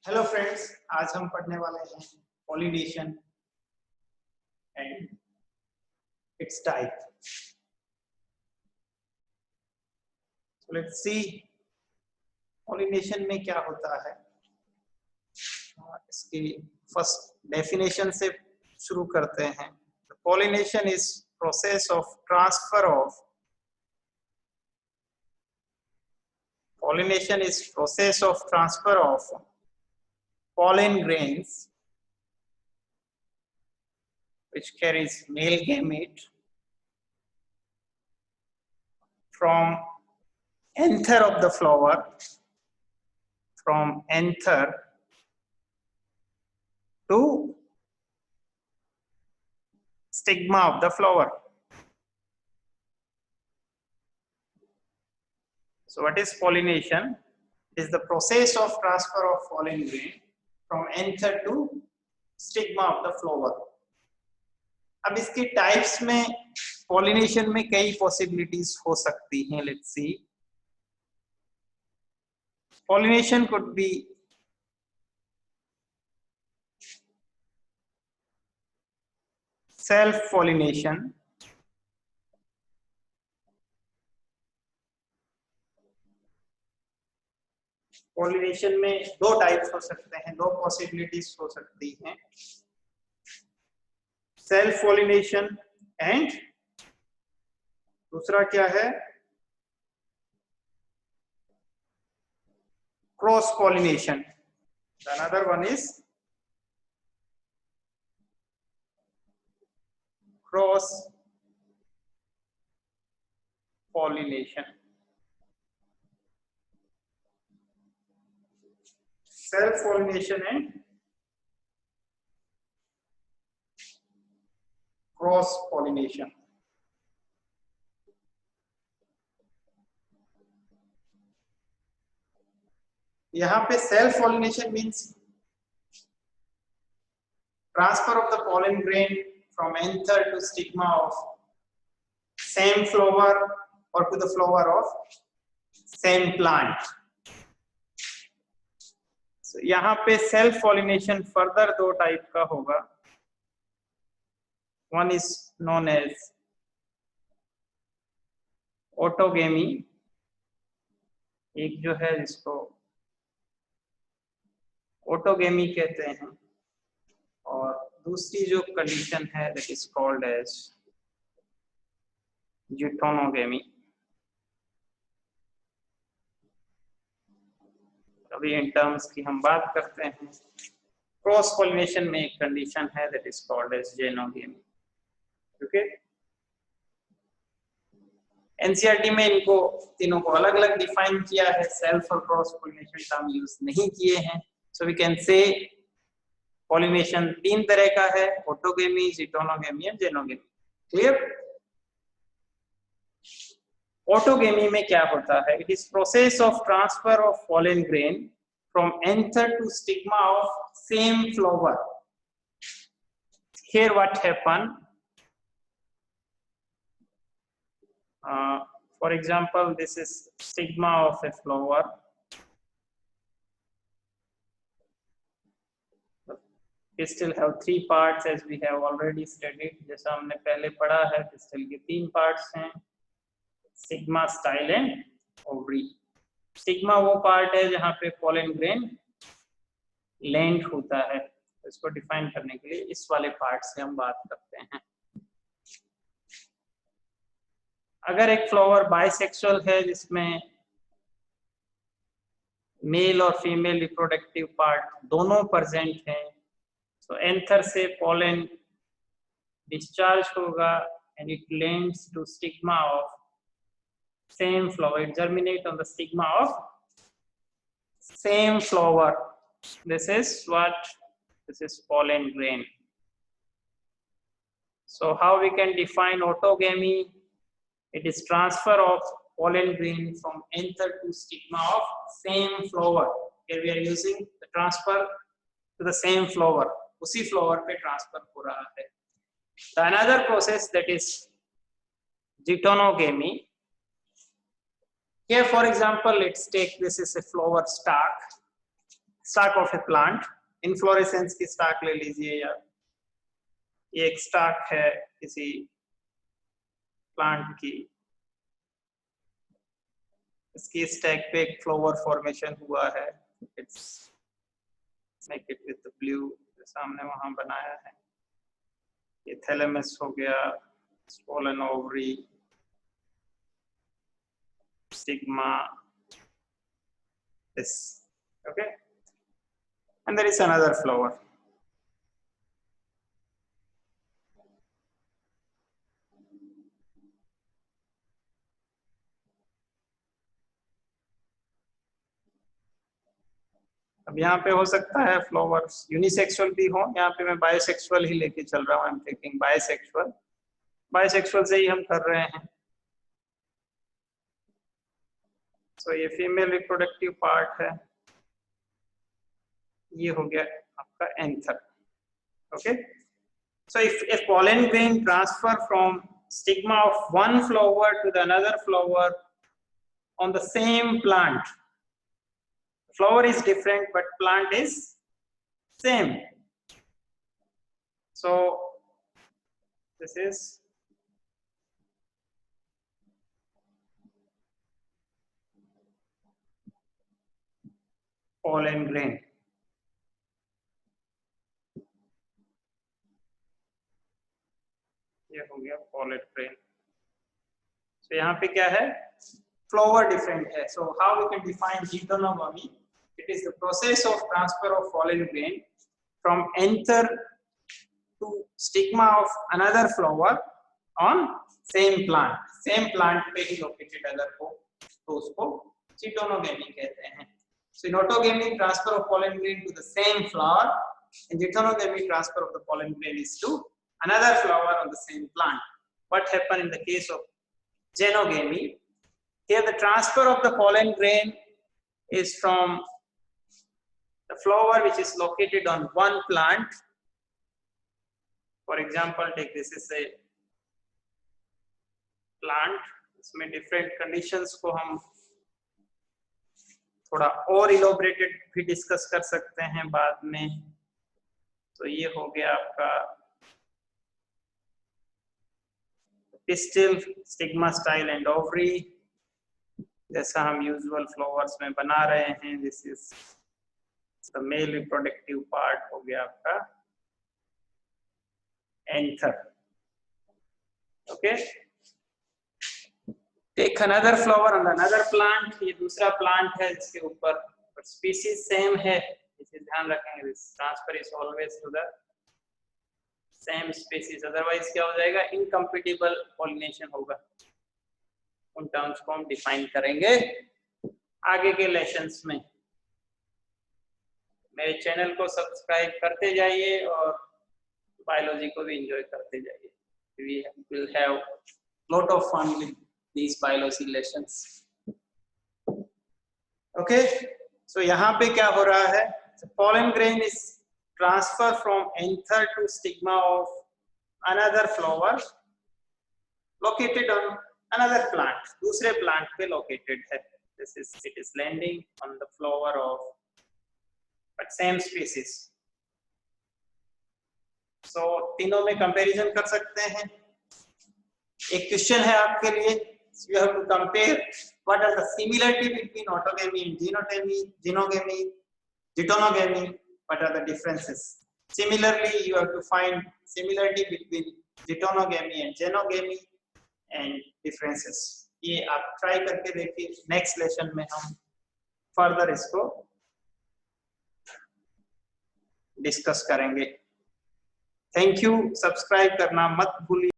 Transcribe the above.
Hello friends, आज हम पढ़ने वाले हैं pollination and it's type. So let's see pollination में क्या होता है। इसकी फर्स्ट डेफिनेशन से शुरू करते हैं। Pollination is process of transfer of pollen grains which carries male gamete from anther of the flower, from anther to stigma of the flower. So what is pollination? It is the process of transfer of pollen grain from anther to stigma of the flower. अब इसकी types में pollination में कई possibilities हो सकती हैं। Let's see, pollination could be self pollination, pollination में दो टाइप्स हो सकते हैं, दो पॉसिबिलिटीज हो सकती हैं, सेल्फ पॉलिनेशन एंड दूसरा क्या है, cross pollination. Another one is cross pollination. Self pollination and cross pollination. यहाँ पे self pollination means transfer of the pollen grain from anther to stigma of same flower or to the flower of same plant. So यहाँ पे self pollination further दो type का होगा। One is known as autogamy, एक जो है जिसको autogamy कहते हैं, और दूसरी जो कंडीशन है दैट इज कॉल्ड एज ज़िटोनोगेमी। अभी इन टर्म्स की हम बात करते हैं। क्रॉस पॉलिनेशन में एक कंडीशन है that is called as xenogamy. Okay, NCERT में इनको तीनों को अलग अलग डिफाइन किया है, सेल्फ और क्रॉस पॉलिनेशन टर्म यूज नहीं किए हैं। So we can say pollination तीन तरह का है, autogamy, geitonogamy and xenogamy. Clear? Autogamy में क्या होता है? It is process of transfer of pollen grain from anther to stigma of same flower. Here what happen? For example, this is stigma of a flower. Pistil have three parts as we have already studied. जैसा हमने पहले पढ़ा है, pistil के तीन parts हैं, stigma, style and ovary. Stigma वो part है जहाँ पे pollen grain लैंड होता है। इसको डिफाइन करने के लिए इस वाले पार्ट से हम बात करते हैं। अगर एक फ्लावर बाइसेक्सुअल है जिसमें मेल और फीमेल रिप्रोडक्टिव पार्ट दोनों प्रेजेंट हैं, तो एंथर से पोलन डिस्चार्ज होगा and it lands to stigma of same flower. It germinate on the stigma of same flower. This is pollen grain. So how we can define autogamy? It is transfer of pollen grain from anther to stigma of same flower. Here we are using the transfer to the same flower. उसी flower पे transfer हो रहा है. The another process that is ज़िटोनोगेमी. Here, for example, let's take this is a flower stalk. Stock of A plant, inflorescence की stock ले लीजिए, या ये एक स्टाक है किसी प्लांट की, इसकी स्टैक पे एक फ्लावर फॉर्मेशन हुआ है, it's make it with the blue, सामने वहां बनाया है। ये थैलेमस हो गया, swollen ovary, stigma, this, okay, and there is another flower. अब यहाँ पे हो सकता है फ्लावर्स यूनिसेक्सुअल भी हो, यहाँ पे मैं बायोसेक्सुअल ही लेके चल रहा हूँ, I am taking bisexual, bisexual से ही हम कर रहे हैं। सो ये फीमेल रिप्रोडक्टिव पार्ट है, ये हो गया आपका anther, okay. So if pollen grain transfer from stigma of one flower to the another flower on the same plant, flower is different but plant is same. So this is pollen grain. ये हो गया pollen grain. So यहाँ पे क्या है, flower different है. So how we can define heteronogamy? It is the process of transfer of pollen grain from anther to stigma of another flower on same plant. Same plant पे ही located अगर हो तो उसको heterogamy कहते हैं. So in autogamy, transfer of pollen grain to the same flower, and heterogamy, transfer of the pollen grain is to another flower on the same plant. What happened in the case of genogamy? Here the transfer of the pollen grain is from the flower which is located on one plant. For example, take this is a plant, इसमें different conditions को हम थोड़ा और इलोबरेटेड भी discuss कर सकते हैं बाद में। तो ये हो गया आपका pistil, stigma, style and ovary, जैसा हम यूजुअल फ्लावर्स में बना रहे हैं। This is the male reproductive part, हो गया आपका anther. Okay, take another flower on another plant, ये दूसरा प्लांट है जिसके ऊपर स्पीसीज सेम है, इसे ध्यान रखेंगे। This transfer is always to the same species, otherwise क्या हो जाएगा, इनकम्पिटिबल पॉलिनेशन होगा। उन टर्म्स को हम डिफाइन करेंगे आगे के लेसन्स में। मेरे चैनल को सब्सक्राइब करते जाइए और बायोलॉजी को भी एंजॉय करते जाइए। We will have lot of fun with these biology lessons. Okay, so यहाँ पे क्या हो रहा है, pollen grain is transfer from anther to stigma of another flower located on another plant, दूसरे plant पे located है। This is, it is landing on the flower of but same species. So तीनों में कंपैरिजन कर सकते हैं। एक question है आपके लिए, you have to compare what are the similarity between autogamy and genogamy, heterogamy, what are the differences. Similarly, you have to find similarity between heterogamy and genogamy and differences. ये आप try करके देखिए, next lesson में हम further इसको discuss करेंगे। Thank you, subscribe करना मत भूलिए।